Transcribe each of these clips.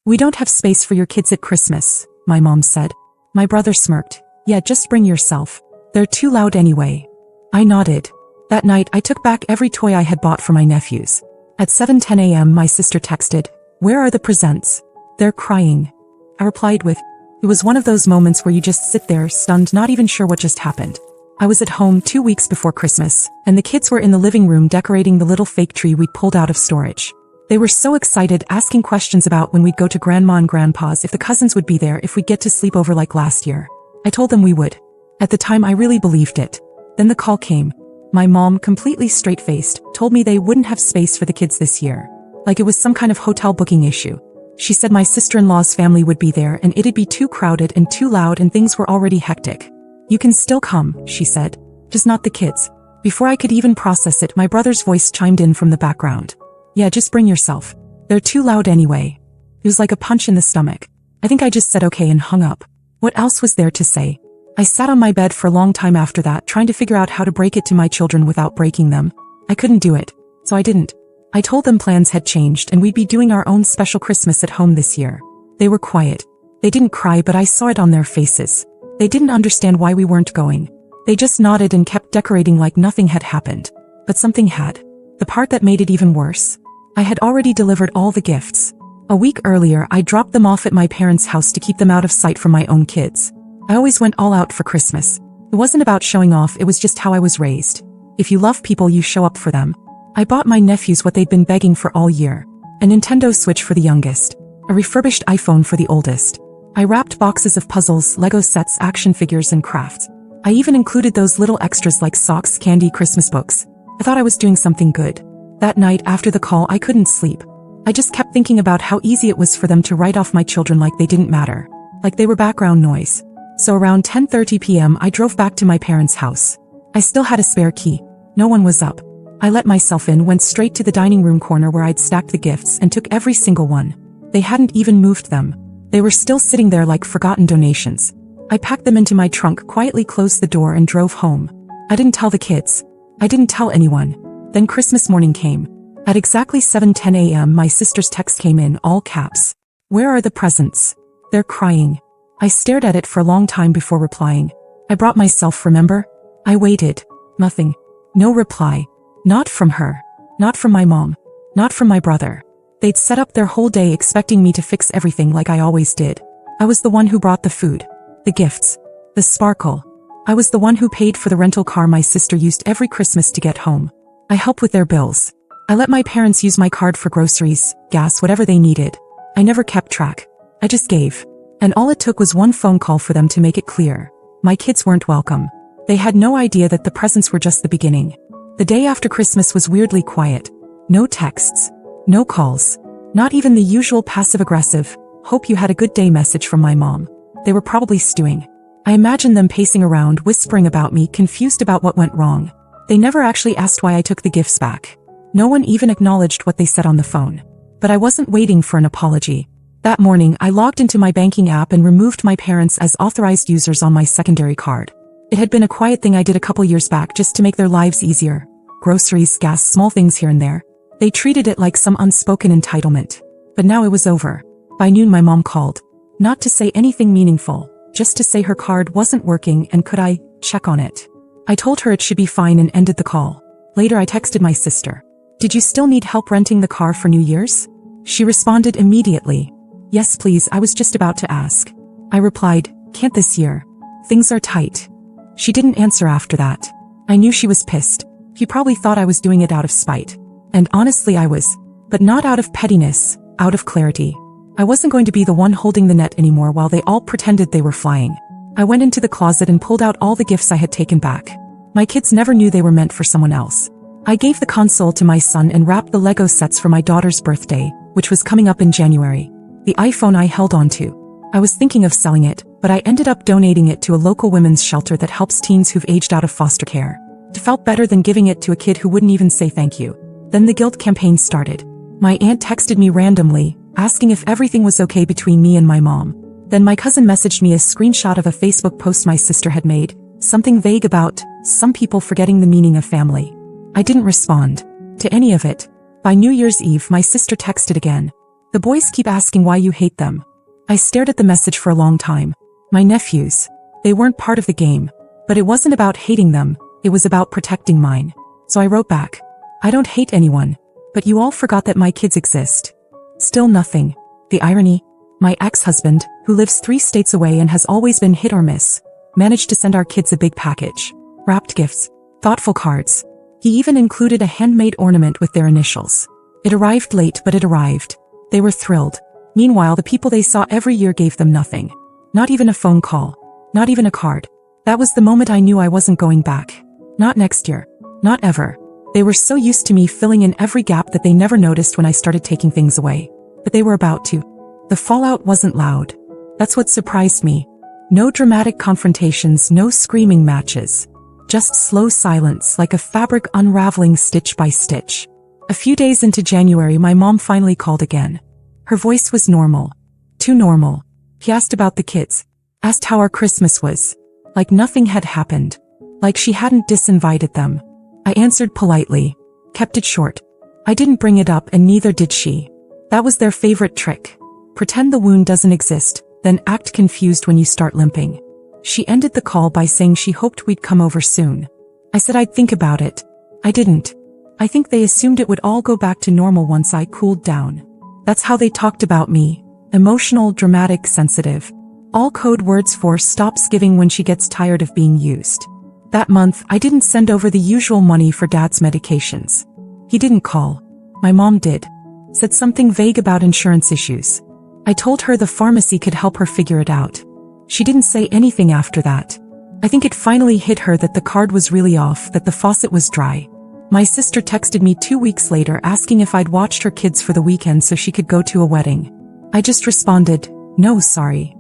"We don't have space for your kids at Christmas," my mom said. My brother smirked. "Yeah, just bring yourself. They're too loud anyway." I nodded. That night, I took back every toy I had bought for my nephews. At 7:10 a.m., my sister texted, "Where are the presents?" "They're crying," I replied with. It was one of those moments where you just sit there, stunned, not even sure what just happened. I was at home 2 weeks before Christmas, and the kids were in the living room decorating the little fake tree we pulled out of storage. They were so excited, asking questions about when we'd go to Grandma and Grandpa's, if the cousins would be there, if we'd get to sleep over like last year. I told them we would. At the time, I really believed it. Then the call came. My mom, completely straight-faced, told me they wouldn't have space for the kids this year. Like it was some kind of hotel booking issue. She said my sister-in-law's family would be there and it'd be too crowded and too loud and things were already hectic. "You can still come," she said. "Just not the kids." Before I could even process it, my brother's voice chimed in from the background. "Yeah, just bring yourself. They're too loud anyway." It was like a punch in the stomach. I think I just said okay and hung up. What else was there to say? I sat on my bed for a long time after that, trying to figure out how to break it to my children without breaking them. I couldn't do it, so I didn't. I told them plans had changed and we'd be doing our own special Christmas at home this year. They were quiet. They didn't cry, but I saw it on their faces. They didn't understand why we weren't going. They just nodded and kept decorating like nothing had happened. But something had. The part that made it even worse. I had already delivered all the gifts. A week earlier, I dropped them off at my parents' house to keep them out of sight from my own kids. I always went all out for Christmas. It wasn't about showing off, it was just how I was raised. If you love people, you show up for them. I bought my nephews what they'd been begging for all year. A Nintendo Switch for the youngest. A refurbished iPhone for the oldest. I wrapped boxes of puzzles, Lego sets, action figures, and crafts. I even included those little extras like socks, candy, Christmas books. I thought I was doing something good. That night after the call, I couldn't sleep. I just kept thinking about how easy it was for them to write off my children like they didn't matter. Like they were background noise. So around 10:30 p.m. I drove back to my parents' house. I still had a spare key. No one was up. I let myself in, went straight to the dining room corner where I'd stacked the gifts and took every single one. They hadn't even moved them. They were still sitting there like forgotten donations. I packed them into my trunk, quietly closed the door and drove home. I didn't tell the kids. I didn't tell anyone. Then Christmas morning came. At exactly 7:10 a.m. my sister's text came in, all caps. "Where are the presents? They're crying." I stared at it for a long time before replying. I brought myself, remember? I waited. Nothing. No reply. Not from her. Not from my mom. Not from my brother. They'd set up their whole day expecting me to fix everything like I always did. I was the one who brought the food, the gifts, the sparkle. I was the one who paid for the rental car my sister used every Christmas to get home. I helped with their bills. I let my parents use my card for groceries, gas, whatever they needed. I never kept track. I just gave. And all it took was one phone call for them to make it clear. My kids weren't welcome. They had no idea that the presents were just the beginning. The day after Christmas was weirdly quiet. No texts. No calls. Not even the usual passive-aggressive, "Hope you had a good day" message from my mom. They were probably stewing. I imagined them pacing around, whispering about me, confused about what went wrong. They never actually asked why I took the gifts back. No one even acknowledged what they said on the phone. But I wasn't waiting for an apology. That morning, I logged into my banking app and removed my parents as authorized users on my secondary card. It had been a quiet thing I did a couple years back just to make their lives easier. Groceries, gas, small things here and there. They treated it like some unspoken entitlement. But now it was over. By noon my mom called. Not to say anything meaningful, just to say her card wasn't working and could I check on it. I told her it should be fine and ended the call. Later I texted my sister. "Did you still need help renting the car for New Year's?" She responded immediately. "Yes please, I was just about to ask." I replied, "Can't this year. Things are tight." She didn't answer after that. I knew she was pissed. She probably thought I was doing it out of spite. And honestly I was. But not out of pettiness, out of clarity. I wasn't going to be the one holding the net anymore while they all pretended they were flying. I went into the closet and pulled out all the gifts I had taken back. My kids never knew they were meant for someone else. I gave the console to my son and wrapped the Lego sets for my daughter's birthday, which was coming up in January. The iPhone I held on to. I was thinking of selling it, but I ended up donating it to a local women's shelter that helps teens who've aged out of foster care. It felt better than giving it to a kid who wouldn't even say thank you. Then the guilt campaign started. My aunt texted me randomly, asking if everything was okay between me and my mom. Then my cousin messaged me a screenshot of a Facebook post my sister had made, something vague about some people forgetting the meaning of family. I didn't respond to any of it. By New Year's Eve, my sister texted again. The boys keep asking why you hate them. I stared at the message for a long time. My nephews. They weren't part of the game. But it wasn't about hating them, it was about protecting mine. So I wrote back. I don't hate anyone. But you all forgot that my kids exist. Still nothing. The irony. My ex-husband, who lives 3 states away and has always been hit or miss, managed to send our kids a big package. Wrapped gifts. Thoughtful cards. He even included a handmade ornament with their initials. It arrived late, but it arrived. They were thrilled. Meanwhile, the people they saw every year gave them nothing. Not even a phone call. Not even a card. That was the moment I knew I wasn't going back. Not next year. Not ever. They were so used to me filling in every gap that they never noticed when I started taking things away. But they were about to. The fallout wasn't loud. That's what surprised me. No dramatic confrontations, no screaming matches. Just slow silence, like a fabric unraveling stitch by stitch. A few days into January, my mom finally called again. Her voice was normal. Too normal. She asked about the kids. Asked how our Christmas was. Like nothing had happened. Like she hadn't disinvited them. I answered politely. Kept it short. I didn't bring it up and neither did she. That was their favorite trick. Pretend the wound doesn't exist, then act confused when you start limping. She ended the call by saying she hoped we'd come over soon. I said I'd think about it. I didn't. I think they assumed it would all go back to normal once I cooled down. That's how they talked about me. Emotional, dramatic, sensitive. All code words for stops giving when she gets tired of being used. That month, I didn't send over the usual money for Dad's medications. He didn't call. My mom did. Said something vague about insurance issues. I told her the pharmacy could help her figure it out. She didn't say anything after that. I think it finally hit her that the card was really off, that the faucet was dry. My sister texted me 2 weeks later asking if I'd watched her kids for the weekend so she could go to a wedding. I just responded, no, sorry.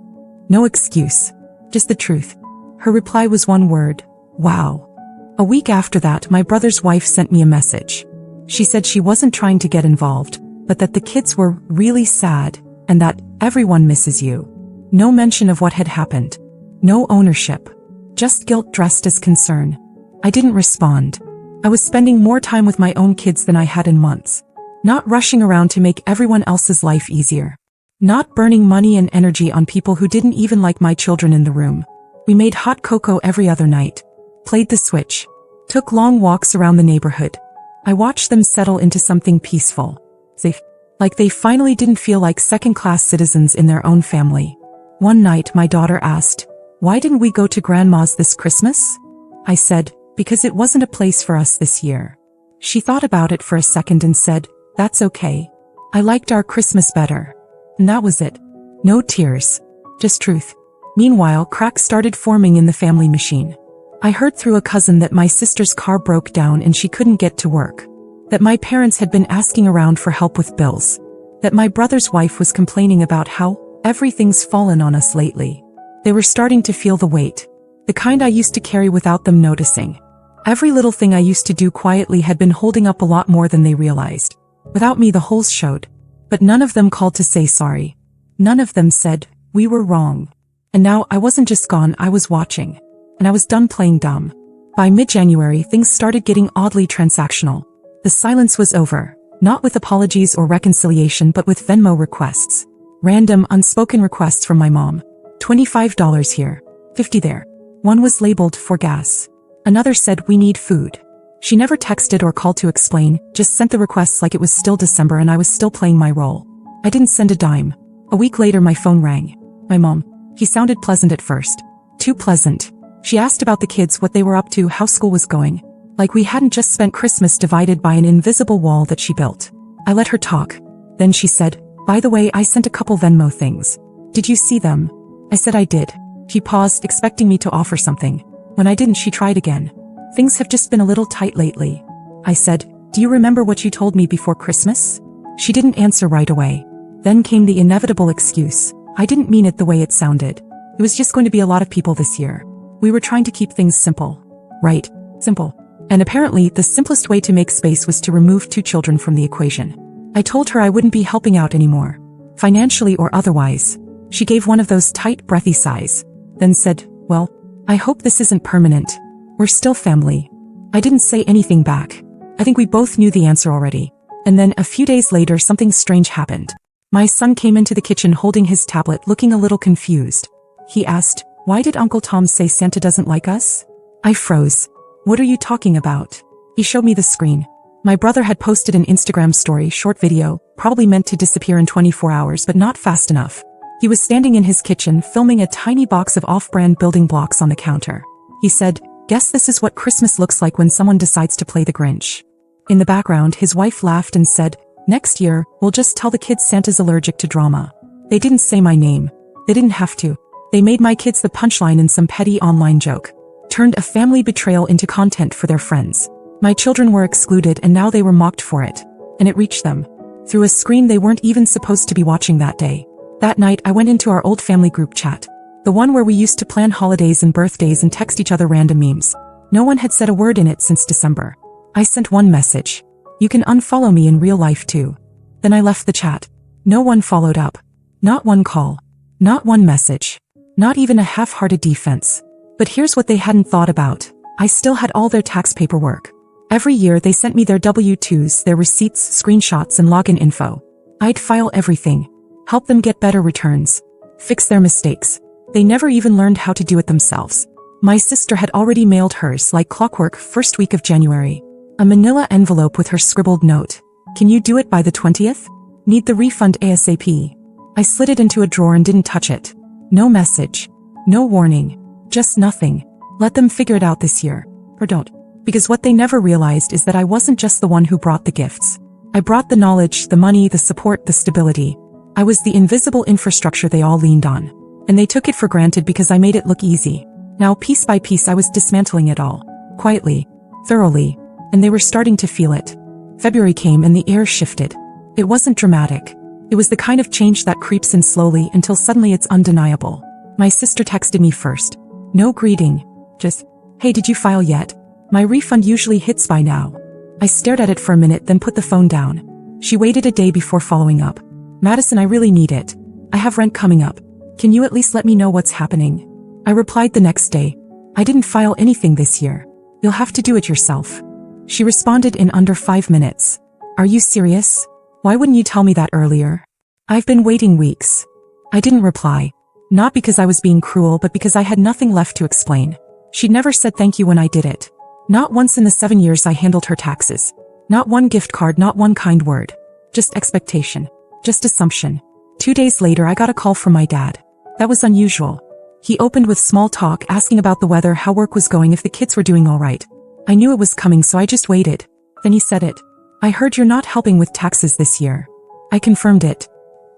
No excuse. Just the truth. Her reply was one word, wow. A week after that, my brother's wife sent me a message. She said she wasn't trying to get involved, but that the kids were really sad, and that everyone misses you. No mention of what had happened. No ownership. Just guilt dressed as concern. I didn't respond. I was spending more time with my own kids than I had in months. Not rushing around to make everyone else's life easier. Not burning money and energy on people who didn't even like my children in the room. We made hot cocoa every other night. Played the Switch. Took long walks around the neighborhood. I watched them settle into something peaceful. Safe. Like they finally didn't feel like second-class citizens in their own family. One night my daughter asked, why didn't we go to Grandma's this Christmas? I said, because it wasn't a place for us this year. She thought about it for a second and said, that's okay. I liked our Christmas better. And that was it. No tears. Just truth. Meanwhile, cracks started forming in the family machine. I heard through a cousin that my sister's car broke down and she couldn't get to work. That my parents had been asking around for help with bills. That my brother's wife was complaining about how everything's fallen on us lately. They were starting to feel the weight. The kind I used to carry without them noticing. Every little thing I used to do quietly had been holding up a lot more than they realized. Without me, the holes showed. But none of them called to say sorry. None of them said, we were wrong. And now I wasn't just gone, I was watching. And I was done playing dumb. By mid-January, things started getting oddly transactional. The silence was over, not with apologies or reconciliation but with Venmo requests. Random, unspoken requests from my mom. $25 here, $50 there. One was labeled for gas. Another said we need food. She never texted or called to explain, just sent the requests like it was still December and I was still playing my role. I didn't send a dime. A week later my phone rang. My mom. He sounded pleasant at first. Too pleasant. She asked about the kids, what they were up to, how school was going. Like we hadn't just spent Christmas divided by an invisible wall that she built. I let her talk. Then she said, by the way, I sent a couple Venmo things. Did you see them? I said I did. She paused, expecting me to offer something. When I didn't, she tried again. Things have just been a little tight lately. I said, do you remember what you told me before Christmas? She didn't answer right away. Then came the inevitable excuse. I didn't mean it the way it sounded. It was just going to be a lot of people this year. We were trying to keep things simple. Right. Simple. And apparently, the simplest way to make space was to remove 2 children from the equation. I told her I wouldn't be helping out anymore. Financially or otherwise. She gave one of those tight, breathy sighs. Then said, well, I hope this isn't permanent. We're still family. I didn't say anything back. I think we both knew the answer already. And then a few days later something strange happened. My son came into the kitchen holding his tablet, looking a little confused. He asked, "Why did Uncle Tom say Santa doesn't like us?" I froze. "What are you talking about?" He showed me the screen. My brother had posted an Instagram story, short video, probably meant to disappear in 24 hours but not fast enough. He was standing in his kitchen filming a tiny box of off-brand building blocks on the counter. He said, "Guess this is what Christmas looks like when someone decides to play the Grinch." In the background, his wife laughed and said, "Next year, we'll just tell the kids Santa's allergic to drama." They didn't say my name. They didn't have to. They made my kids the punchline in some petty online joke. Turned a family betrayal into content for their friends. My children were excluded and now they were mocked for it. And it reached them. Through a screen they weren't even supposed to be watching that day. That night I went into our old family group chat. The one where we used to plan holidays and birthdays and text each other random memes. No one had said a word in it since December. I sent one message. "You can unfollow me in real life too." Then I left the chat. No one followed up. Not one call. Not one message. Not even a half-hearted defense. But here's what they hadn't thought about. I still had all their tax paperwork. Every year they sent me their W-2s, their receipts, screenshots, and login info. I'd file everything. Help them get better returns. Fix their mistakes. They never even learned how to do it themselves. My sister had already mailed hers like clockwork first week of January. A manila envelope with her scribbled note. "Can you do it by the 20th? Need the refund ASAP." I slid it into a drawer and didn't touch it. No message. No warning. Just nothing. Let them figure it out this year. Or don't. Because what they never realized is that I wasn't just the one who brought the gifts. I brought the knowledge, the money, the support, the stability. I was the invisible infrastructure they all leaned on. And they took it for granted because I made it look easy. Now piece by piece I was dismantling it all. Quietly. Thoroughly. And they were starting to feel it. February came and the air shifted. It wasn't dramatic. It was the kind of change that creeps in slowly until suddenly it's undeniable. My sister texted me first. No greeting. Just, "Hey, did you file yet? My refund usually hits by now." I stared at it for a minute, then put the phone down. She waited a day before following up. "Madison, I really need it. I have rent coming up. Can you at least let me know what's happening?" I replied the next day. "I didn't file anything this year. You'll have to do it yourself." She responded in under 5 minutes. "Are you serious? Why wouldn't you tell me that earlier? I've been waiting weeks." I didn't reply. Not because I was being cruel, but because I had nothing left to explain. She'd never said thank you when I did it. Not once in the 7 years I handled her taxes. Not one gift card, not one kind word. Just expectation. Just assumption. 2 days later I got a call from my dad. That was unusual. He opened with small talk, asking about the weather, how work was going, if the kids were doing all right. I knew it was coming, so I just waited. Then he said it. "I heard you're not helping with taxes this year." I confirmed it.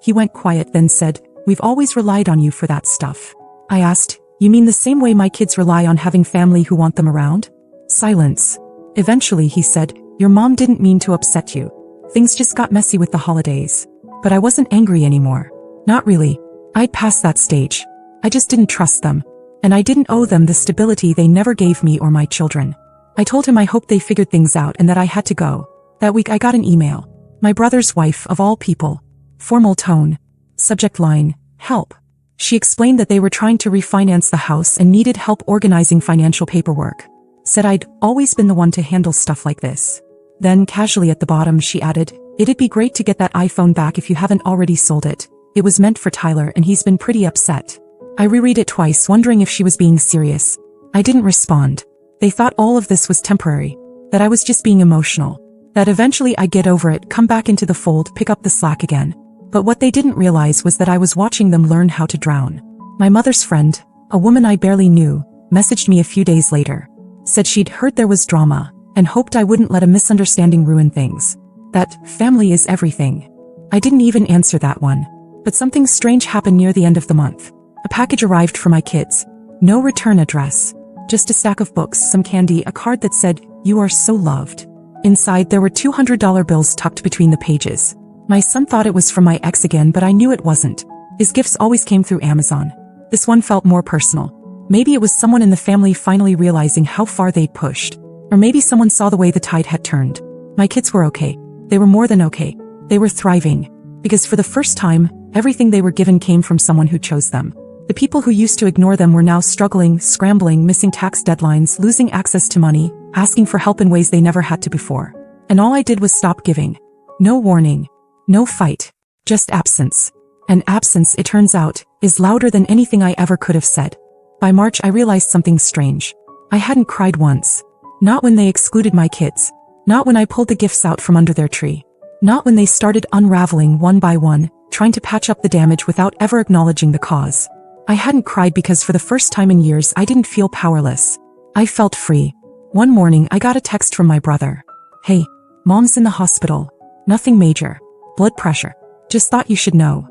He went quiet, then said, "We've always relied on you for that stuff." I asked, "You mean the same way my kids rely on having family who want them around?" Silence. Eventually he said, "Your mom didn't mean to upset you. Things just got messy with the holidays." But I wasn't angry anymore. Not really. I'd passed that stage. I just didn't trust them. And I didn't owe them the stability they never gave me or my children. I told him I hoped they figured things out and that I had to go. That week I got an email. My brother's wife, of all people. Formal tone. Subject line, "Help." She explained that they were trying to refinance the house and needed help organizing financial paperwork. Said I'd always been the one to handle stuff like this. Then, casually at the bottom, she added, "It'd be great to get that iPhone back if you haven't already sold it. It was meant for Tyler and he's been pretty upset." I reread it twice, wondering if she was being serious. I didn't respond. They thought all of this was temporary. That I was just being emotional. That eventually I'd get over it, come back into the fold, pick up the slack again. But what they didn't realize was that I was watching them learn how to drown. My mother's friend, a woman I barely knew, messaged me a few days later. Said she'd heard there was drama, and hoped I wouldn't let a misunderstanding ruin things. That family is everything. I didn't even answer that one. But something strange happened near the end of the month. A package arrived for my kids. No return address. Just a stack of books, some candy, a card that said, "You are so loved." Inside there were $200 bills tucked between the pages. My son thought it was from my ex again, but I knew it wasn't. His gifts always came through Amazon. This one felt more personal. Maybe it was someone in the family finally realizing how far they'd pushed. Or maybe someone saw the way the tide had turned. My kids were okay. They were more than okay. They were thriving. Because for the first time, everything they were given came from someone who chose them. The people who used to ignore them were now struggling, scrambling, missing tax deadlines, losing access to money, asking for help in ways they never had to before. And all I did was stop giving. No warning. No fight. Just absence. And absence, it turns out, is louder than anything I ever could have said. By March I realized something strange. I hadn't cried once. Not when they excluded my kids. Not when I pulled the gifts out from under their tree. Not when they started unraveling one by one, trying to patch up the damage without ever acknowledging the cause. I hadn't cried because for the first time in years I didn't feel powerless. I felt free. One morning I got a text from my brother. "Hey, Mom's in the hospital. Nothing major. Blood pressure. Just thought you should know."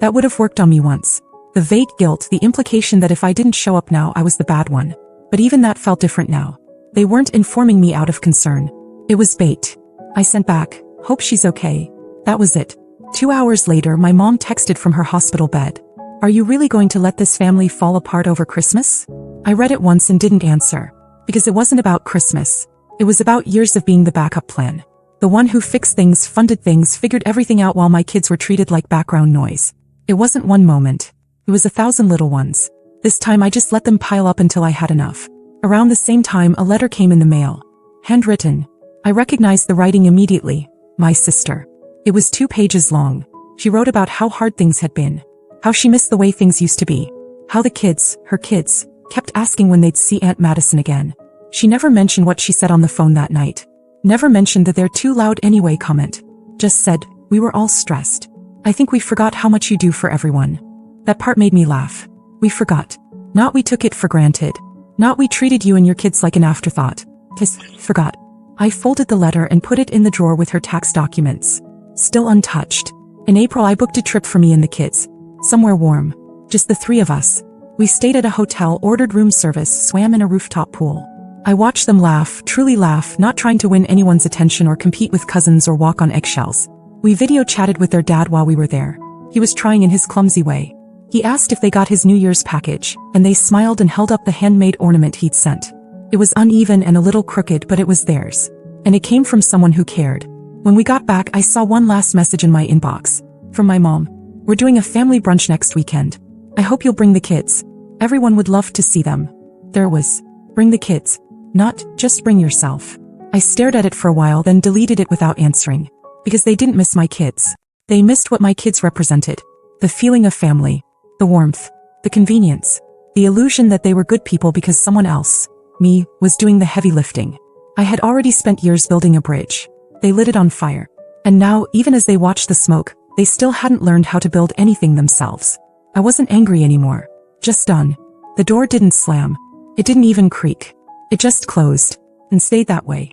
That would have worked on me once. The vague guilt, the implication that if I didn't show up now I was the bad one. But even that felt different now. They weren't informing me out of concern. It was bait. I sent back, "Hope she's okay." That was it. 2 hours later my mom texted from her hospital bed. "Are you really going to let this family fall apart over Christmas?" I read it once and didn't answer. Because it wasn't about Christmas. It was about years of being the backup plan. The one who fixed things, funded things, figured everything out while my kids were treated like background noise. It wasn't one moment. It was 1,000 little ones. This time I just let them pile up until I had enough. Around the same time a letter came in the mail. Handwritten. I recognized the writing immediately. My sister. It was 2 pages long. She wrote about how hard things had been. How she missed the way things used to be. How the kids, her kids, kept asking when they'd see Aunt Madison again. She never mentioned what she said on the phone that night. Never mentioned that "they're too loud anyway" comment. Just said, "We were all stressed. I think we forgot how much you do for everyone." That part made me laugh. We forgot. Not we took it for granted. Not we treated you and your kids like an afterthought. Just forgot. I folded the letter and put it in the drawer with her tax documents. Still untouched. In April I booked a trip for me and the kids. Somewhere warm. Just the 3 of us. We stayed at a hotel, ordered room service, swam in a rooftop pool. I watched them laugh, truly laugh, not trying to win anyone's attention or compete with cousins or walk on eggshells. We video chatted with their dad while we were there. He was trying in his clumsy way. He asked if they got his New Year's package, and they smiled and held up the handmade ornament he'd sent. It was uneven and a little crooked, but it was theirs. And it came from someone who cared. When we got back I saw one last message in my inbox. From my mom. "We're doing a family brunch next weekend. I hope you'll bring the kids. Everyone would love to see them." There was. Bring the kids. Not, just bring yourself. I stared at it for a while, then deleted it without answering. Because they didn't miss my kids. They missed what my kids represented. The feeling of family. The warmth. The convenience. The illusion that they were good people because someone else, me, was doing the heavy lifting. I had already spent years building a bridge. They lit it on fire. And now, even as they watched the smoke, they still hadn't learned how to build anything themselves. I wasn't angry anymore. Just done. The door didn't slam. It didn't even creak. It just closed. And stayed that way.